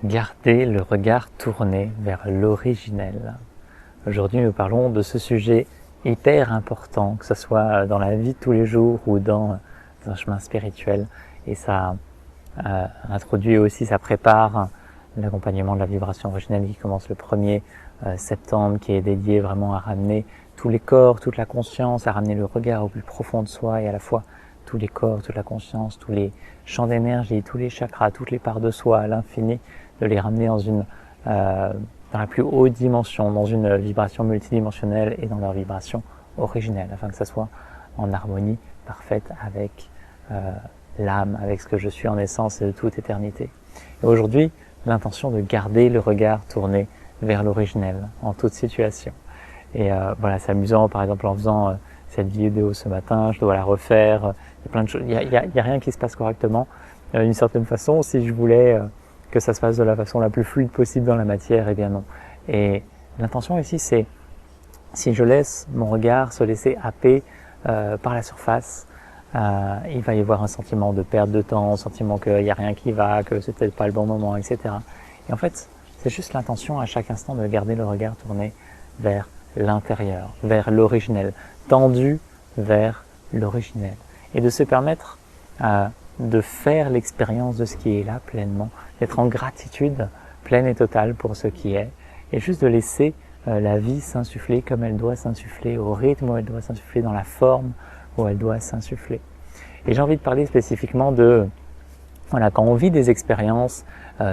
Gardez le regard tourné vers l'originel. Aujourd'hui, nous parlons de ce sujet hyper important, que ce soit dans la vie de tous les jours ou dans un chemin spirituel. Et ça introduit aussi, ça prépare l'accompagnement de la vibration originelle qui commence le 1er septembre, qui est dédié vraiment à ramener tous les corps, toute la conscience, à ramener le regard au plus profond de soi et à la fois tous les corps, toute la conscience, tous les champs d'énergie, tous les chakras, toutes les parts de soi à l'infini, de les ramener dans la plus haute dimension, dans une vibration multidimensionnelle et dans leur vibration originelle, afin que ça soit en harmonie parfaite avec l'âme, avec ce que je suis en essence et de toute éternité. Et aujourd'hui, l'intention de garder le regard tourné vers l'originel en toute situation. Et voilà, c'est amusant, par exemple, en faisant cette vidéo ce matin, je dois la refaire, il y a plein de choses, il y a rien qui se passe correctement. D'une certaine façon, si je voulais que ça se passe de la façon la plus fluide possible dans la matière, eh bien non. Et l'intention ici, c'est si je laisse mon regard se laisser happer par la surface, il va y avoir un sentiment de perte de temps, un sentiment qu'il n'y a rien qui va, que c'est peut-être pas le bon moment, etc. Et en fait, c'est juste l'intention à chaque instant de garder le regard tourné vers l'intérieur, vers l'originel, tendu vers l'originel. Et de se permettre de faire l'expérience de ce qui est là pleinement, d'être en gratitude pleine et totale pour ce qui est, et juste de laisser la vie s'insuffler comme elle doit s'insuffler, au rythme où elle doit s'insuffler, dans la forme où elle doit s'insuffler. Et j'ai envie de parler spécifiquement de, voilà, quand on vit des expériences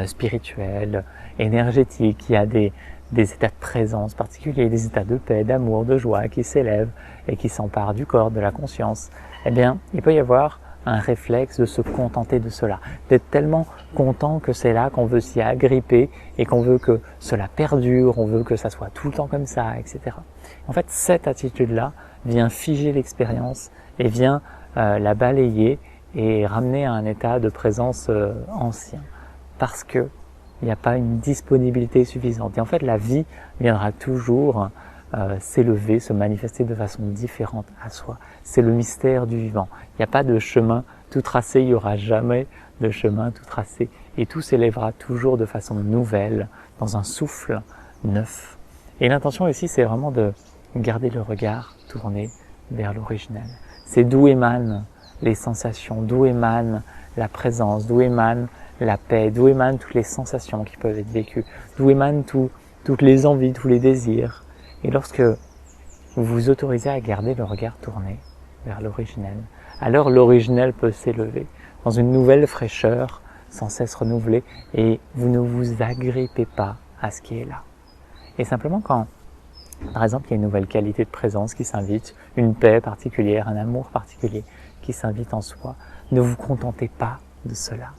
spirituelles, énergétiques, il y a des états de présence particuliers, des états de paix, d'amour, de joie qui s'élèvent et qui s'emparent du corps, de la conscience, eh bien, il peut y avoir un réflexe de se contenter de cela, d'être tellement content que c'est là qu'on veut s'y agripper et qu'on veut que cela perdure, on veut que ça soit tout le temps comme ça, etc. En fait, cette attitude-là vient figer l'expérience et vient la balayer et ramener à un état de présence ancien, parce que il n'y a pas une disponibilité suffisante. Et en fait, la vie viendra toujours s'élever, se manifester de façon différente à soi. C'est le mystère du vivant. Il n'y a pas de chemin tout tracé, il n'y aura jamais de chemin tout tracé. Et tout s'élèvera toujours de façon nouvelle, dans un souffle neuf. Et l'intention ici, c'est vraiment de garder le regard tourné vers l'originel. C'est d'où émanent les sensations, d'où émane la présence, d'où émane la paix, d'où émanent toutes les sensations qui peuvent être vécues, d'où émanent toutes les envies, tous les désirs. Et lorsque vous vous autorisez à garder le regard tourné vers l'originel, alors l'originel peut s'élever dans une nouvelle fraîcheur, sans cesse renouvelée, et vous ne vous agrippez pas à ce qui est là. Et simplement quand, par exemple, il y a une nouvelle qualité de présence qui s'invite, une paix particulière, un amour particulier qui s'invite en soi, ne vous contentez pas de cela.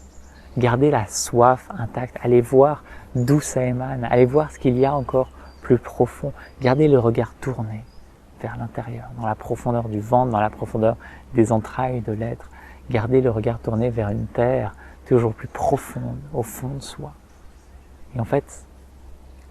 Gardez la soif intacte, allez voir d'où ça émane, allez voir ce qu'il y a encore plus profond. Gardez le regard tourné vers l'intérieur, dans la profondeur du ventre, dans la profondeur des entrailles de l'être. Gardez le regard tourné vers une terre toujours plus profonde, au fond de soi. Et en fait,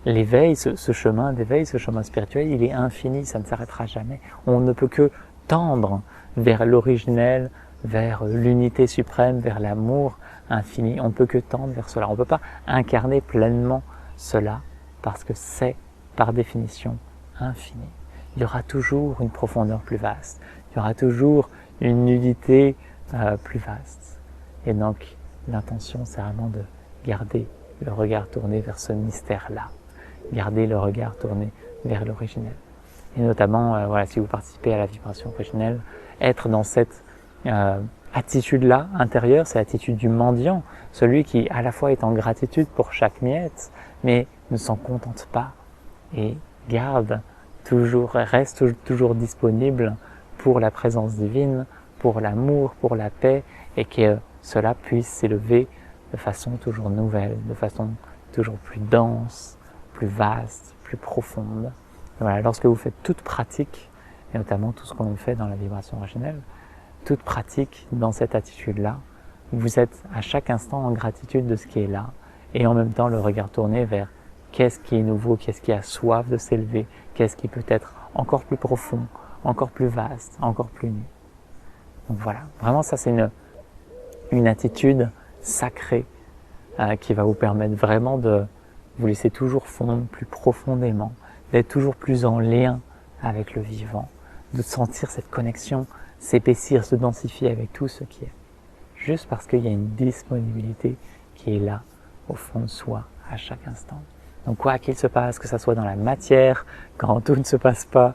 l'éveil, ce chemin d'éveil, ce chemin spirituel, il est infini, ça ne s'arrêtera jamais. On ne peut que tendre vers l'originel, vers l'unité suprême, vers l'amour infini. On ne peut que tendre vers cela. On ne peut pas incarner pleinement cela parce que c'est, par définition, infini. Il y aura toujours une profondeur plus vaste. Il y aura toujours une nudité plus vaste. Et donc, l'intention, c'est vraiment de garder le regard tourné vers ce mystère-là. Garder le regard tourné vers l'originel. Et notamment, voilà, si vous participez à la vibration originelle, être dans cette attitude-là intérieure, c'est l'attitude du mendiant, celui qui à la fois est en gratitude pour chaque miette, mais ne s'en contente pas et reste toujours disponible pour la présence divine, pour l'amour, pour la paix, et que cela puisse s'élever de façon toujours nouvelle, de façon toujours plus dense, plus vaste, plus profonde. Et voilà, lorsque vous faites toute pratique, et notamment tout ce qu'on fait dans la vibration originelle, toute pratique dans cette attitude-là, vous êtes à chaque instant en gratitude de ce qui est là, et en même temps le regard tourné vers qu'est-ce qui est nouveau, qu'est-ce qui a soif de s'élever, qu'est-ce qui peut être encore plus profond, encore plus vaste, encore plus nu. Donc voilà, vraiment ça c'est une attitude sacrée qui va vous permettre vraiment de vous laisser toujours fondre plus profondément, d'être toujours plus en lien avec le vivant, de sentir cette connexion s'épaissir, se densifier avec tout ce qui est. Juste parce qu'il y a une disponibilité qui est là, au fond de soi, à chaque instant. Donc quoi qu'il se passe, que ce soit dans la matière, quand tout ne se passe pas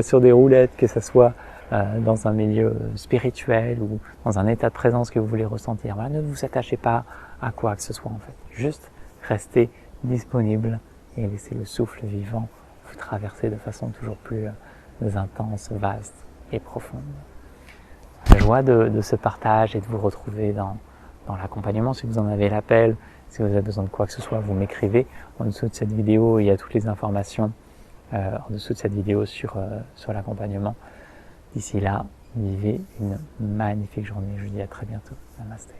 sur des roulettes, que ce soit dans un milieu spirituel ou dans un état de présence que vous voulez ressentir, voilà, ne vous attachez pas à quoi que ce soit en fait. Juste restez disponible et laissez le souffle vivant vous traverser de façon toujours plus intense, vaste et profonde. La joie de ce partage et de vous retrouver dans l'accompagnement, si vous en avez l'appel, si vous avez besoin de quoi que ce soit, vous m'écrivez. En dessous de cette vidéo, il y a toutes les informations en dessous de cette vidéo sur l'accompagnement. D'ici là, vivez une magnifique journée. Je vous dis à très bientôt. Namasté.